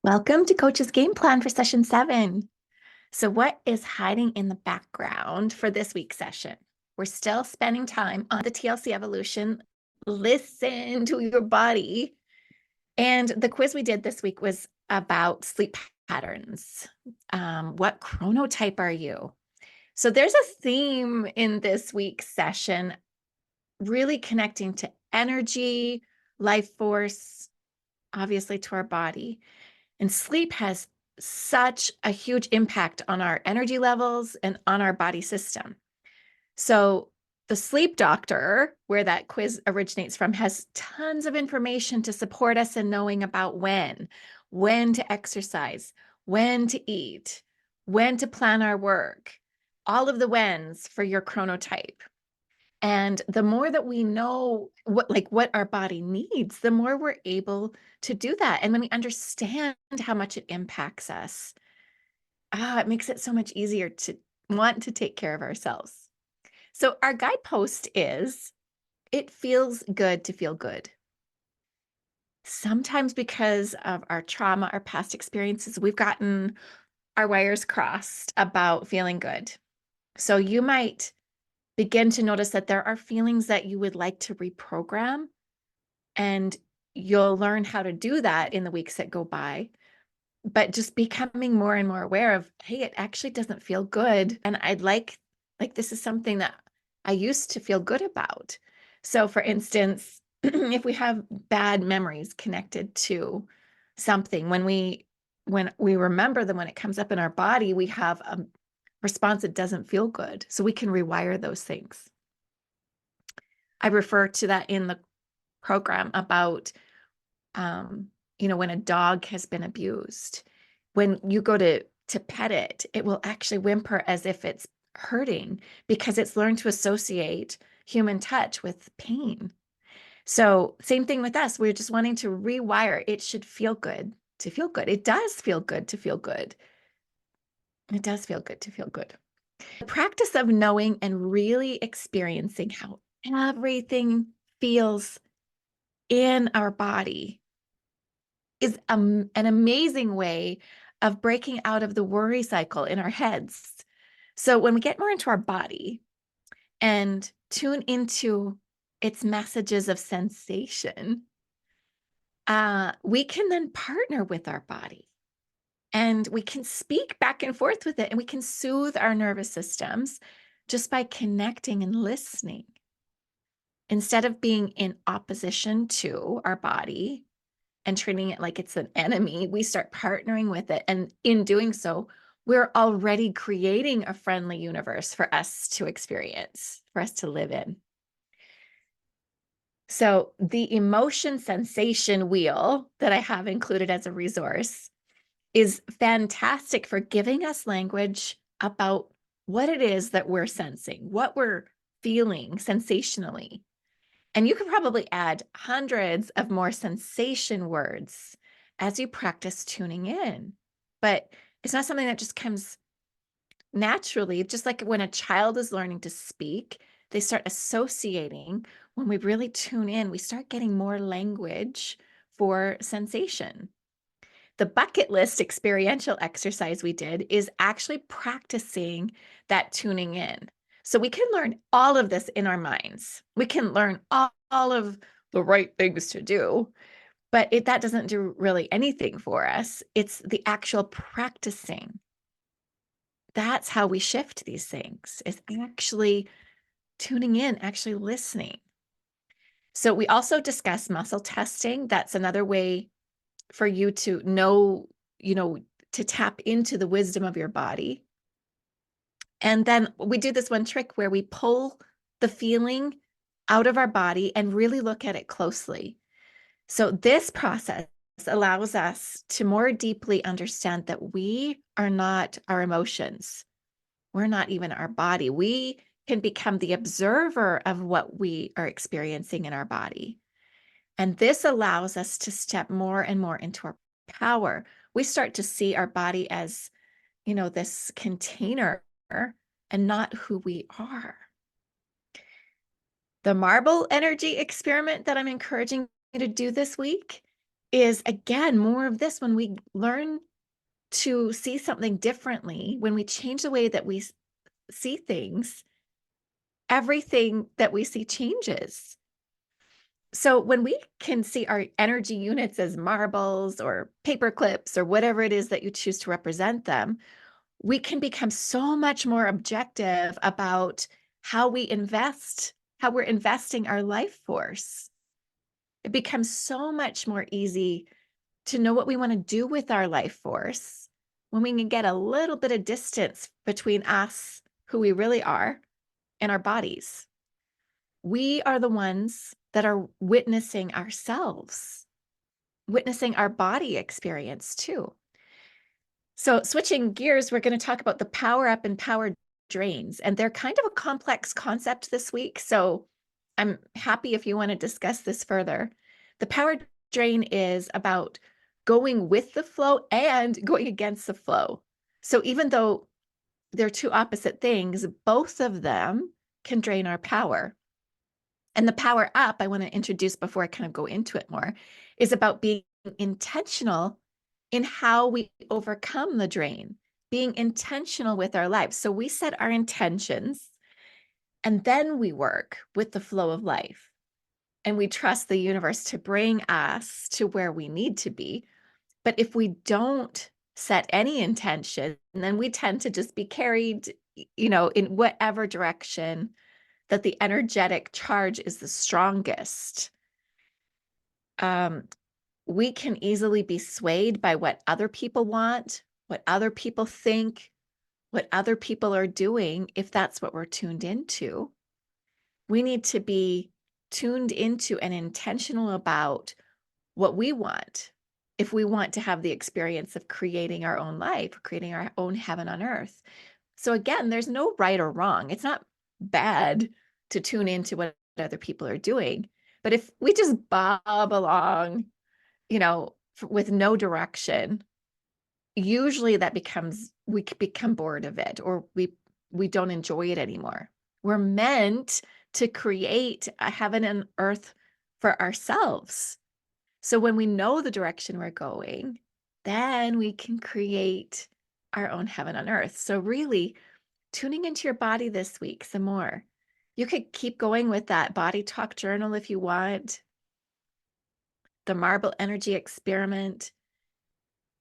Welcome to Coach's Game Plan for session 7. So what is hiding in the background for this week's session? We're still spending time on the TLC evolution. Listen to your body. And the quiz we did this week was about sleep patterns. What chronotype are you? So there's a theme in this week's session, really connecting to energy, life force, obviously to our body. And sleep has such a huge impact on our energy levels and on our body system. So the sleep doctor, where that quiz originates from, has tons of information to support us in knowing about when to exercise, when to eat, when to plan our work, all of the whens for your chronotype. And the more that we know what our body needs, the more we're able to do that. And when we understand how much it impacts us, it makes it so much easier to want to take care of ourselves. So our guidepost is, it feels good to feel good. Sometimes because of our trauma, our past experiences, we've gotten our wires crossed about feeling good. So you might begin to notice that there are feelings that you would like to reprogram, and you'll learn how to do that in the weeks that go by. But just becoming more and more aware of, hey, it actually doesn't feel good. And I'd like this is something that I used to feel good about. So for instance, if we have bad memories connected to something, when we remember them, when it comes up in our body, we have a response that doesn't feel good. So we can rewire those things. I refer to that in the program about, when a dog has been abused. When you go to pet it, it will actually whimper as if it's hurting because it's learned to associate human touch with pain. So same thing with us. We're just wanting to rewire. It should feel good to feel good. It does feel good to feel good. It does feel good to feel good. The practice of knowing and really experiencing how everything feels in our body is an amazing way of breaking out of the worry cycle in our heads. So when we get more into our body and tune into its messages of sensation, we can then partner with our body and we can speak back and forth with it, and we can soothe our nervous systems just by connecting and listening. Instead of being in opposition to our body and treating it like it's an enemy, we start partnering with it. And in doing so, we're already creating a friendly universe for us to experience, for us to live in. So the emotion sensation wheel that I have included as a resource is fantastic for giving us language about what it is that we're sensing, what we're feeling sensationally. And you could probably add hundreds of more sensation words as you practice tuning in. But it's not something that just comes naturally. Just like when a child is learning to speak, they start associating. When we really tune in, we start getting more language for sensation. The bucket list experiential exercise we did is actually practicing that tuning in. So we can learn all of this in our minds. We can learn all of the right things to do, but that doesn't do really anything for us. It's the actual practicing. That's how we shift these things, is actually tuning in, actually listening. So we also discuss muscle testing. That's another way for you to know, to tap into the wisdom of your body. And then we do this one trick where we pull the feeling out of our body and really look at it closely. So this process allows us to more deeply understand that we are not our emotions. We're not even our body. We can become the observer of what we are experiencing in our body. And this allows us to step more and more into our power. We start to see our body as, this container and not who we are. The marble energy experiment that I'm encouraging you to do this week is again more of this when we learn to see something differently, when we change the way that we see things, everything that we see changes. So when we can see our energy units as marbles or paper clips or whatever it is that you choose to represent them, we can become so much more objective about how we invest, how we're investing our life force. It becomes so much more easy to know what we want to do with our life force when we can get a little bit of distance between us, who we really are, and our bodies. We are the ones that are witnessing ourselves, witnessing our body experience too. So, switching gears, we're going to talk about the power up and power drains, and they're kind of a complex concept this week. So, I'm happy if you want to discuss this further. The power drain is about going with the flow and going against the flow. So, even though they're two opposite things, both of them can drain our power. And the power up, I want to introduce before I kind of go into it more, is about being intentional in how we overcome the drain, being intentional with our lives. So we set our intentions and then we work with the flow of life. And we trust the universe to bring us to where we need to be. But if we don't set any intention, then we tend to just be carried, in whatever direction that the energetic charge is the strongest. Um, we can easily be swayed by what other people want, what other people think, what other people are doing, if that's what we're tuned into. We need to be tuned into and intentional about what we want. If we want to have the experience of creating our own life, creating our own heaven on earth. So again, there's no right or wrong. It's not bad to tune into what other people are doing. But if we just bob along, with no direction, usually that becomes, we become bored of it, or we don't enjoy it anymore. We're meant to create a heaven and earth for ourselves. So when we know the direction we're going, then we can create our own heaven on earth. So really tuning into your body this week some more. You could keep going with that body talk journal if you want, the marble energy experiment.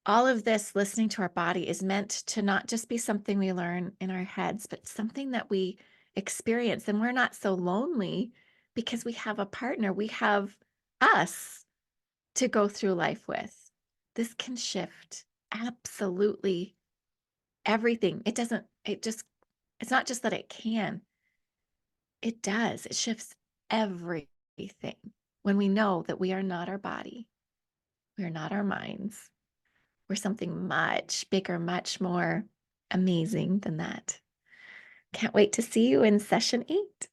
All of this listening to our body is meant to not just be something we learn in our heads, but something that we experience. And we're not so lonely because we have a partner. We have us to go through life with. This can shift absolutely everything. It's not just that it can, it does. It shifts everything when we know that we are not our body, we are not our minds. We're something much bigger, much more amazing than that. Can't wait to see you in session 8.